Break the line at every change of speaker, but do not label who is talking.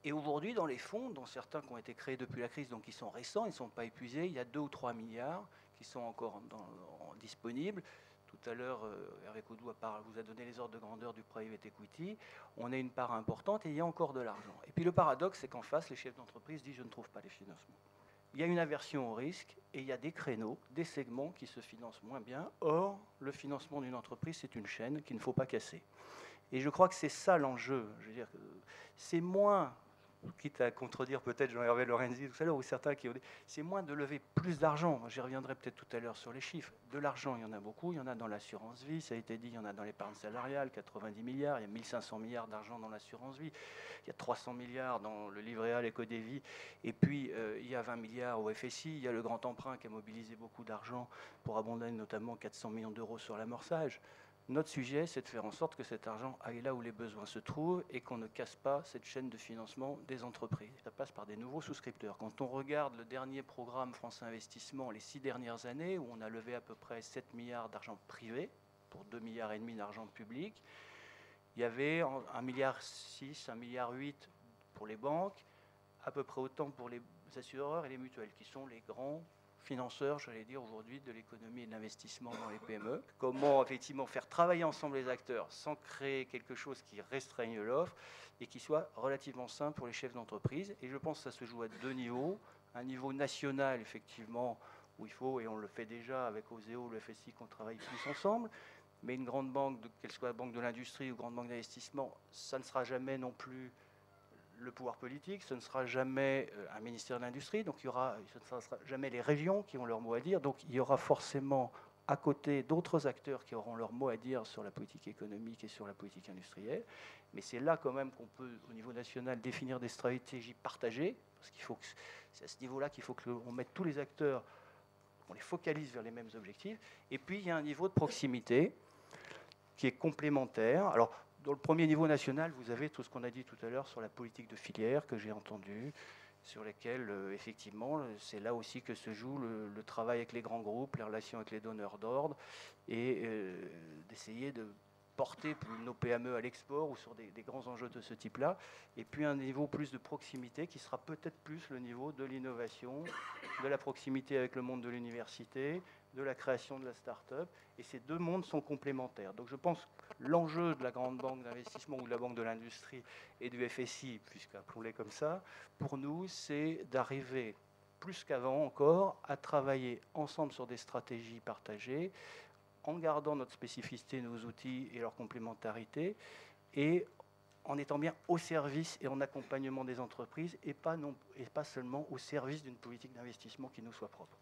Et aujourd'hui, dans les fonds, dont certains qui ont été créés depuis la crise, donc qui sont récents, ils ne sont pas épuisés, il y a 2 ou 3 milliards qui sont encore disponibles. Tout à l'heure, Hervé Coudou vous a donné les ordres de grandeur du private equity. On a une part importante et il y a encore de l'argent. Et puis le paradoxe, c'est qu'en face, les chefs d'entreprise disent « je ne trouve pas les financements ». Il y a une aversion au risque et il y a des créneaux, des segments qui se financent moins bien. Or, le financement d'une entreprise, c'est une chaîne qu'il ne faut pas casser. Et je crois que c'est ça l'enjeu. Je veux dire, c'est moins, quitte à contredire peut-être Jean-Hervé Lorenzi tout à l'heure, ou certains qui... C'est moins de lever plus d'argent. J'y reviendrai peut-être tout à l'heure sur les chiffres. De l'argent, il y en a beaucoup. Il y en a dans l'assurance vie, ça a été dit. Il y en a dans l'épargne salariale, 90 milliards. Il y a 1500 milliards d'argent dans l'assurance vie. Il y a 300 milliards dans le livret A, l'éco-dévie. Et puis, il y a 20 milliards au FSI. Il y a le grand emprunt qui a mobilisé beaucoup d'argent pour abonder notamment 400 millions d'euros sur l'amorçage. Notre sujet, c'est de faire en sorte que cet argent aille là où les besoins se trouvent et qu'on ne casse pas cette chaîne de financement des entreprises. Ça passe par des nouveaux souscripteurs. Quand on regarde le dernier programme France Investissement, les 6 dernières années, où on a levé à peu près 7 milliards d'argent privé pour 2,5 milliards d'argent public, il y avait 1,6 milliard, 1,8 milliard pour les banques, à peu près autant pour les assureurs et les mutuelles, qui sont les grands financeurs, j'allais dire, aujourd'hui, de l'économie et de l'investissement dans les PME. Comment, effectivement, faire travailler ensemble les acteurs sans créer quelque chose qui restreigne l'offre et qui soit relativement simple pour les chefs d'entreprise. Et je pense que ça se joue à 2 niveaux. Un niveau national, effectivement, où il faut, et on le fait déjà avec Oseo, le FSI, qu'on travaille plus ensemble, mais une grande banque, qu'elle soit la banque de l'industrie ou grande banque d'investissement, ça ne sera jamais non plus le pouvoir politique, ce ne sera jamais un ministère de l'Industrie, donc ce ne sera jamais les régions qui ont leur mot à dire, donc il y aura forcément à côté d'autres acteurs qui auront leur mot à dire sur la politique économique et sur la politique industrielle, mais c'est là quand même qu'on peut, au niveau national, définir des stratégies partagées, parce qu'il faut que c'est à ce niveau-là qu'il faut qu'on mette tous les acteurs, on les focalise vers les mêmes objectifs, et puis il y a un niveau de proximité qui est complémentaire. Alors, dans le premier niveau national, vous avez tout ce qu'on a dit tout à l'heure sur la politique de filière que j'ai entendu, sur lesquelles, effectivement, c'est là aussi que se joue le travail avec les grands groupes, les relations avec les donneurs d'ordre, et d'essayer de porter nos PME à l'export ou sur des grands enjeux de ce type-là, et puis un niveau plus de proximité qui sera peut-être plus le niveau de l'innovation, de la proximité avec le monde de l'université, de la création de la start-up, et ces deux mondes sont complémentaires. Donc je pense que l'enjeu de la grande banque d'investissement ou de la banque de l'industrie et du FSI, puisqu'appelons-les comme ça, pour nous, c'est d'arriver plus qu'avant encore à travailler ensemble sur des stratégies partagées, en gardant notre spécificité, nos outils et leur complémentarité, et en étant bien au service et en accompagnement des entreprises, et pas seulement au service d'une politique d'investissement qui nous soit propre.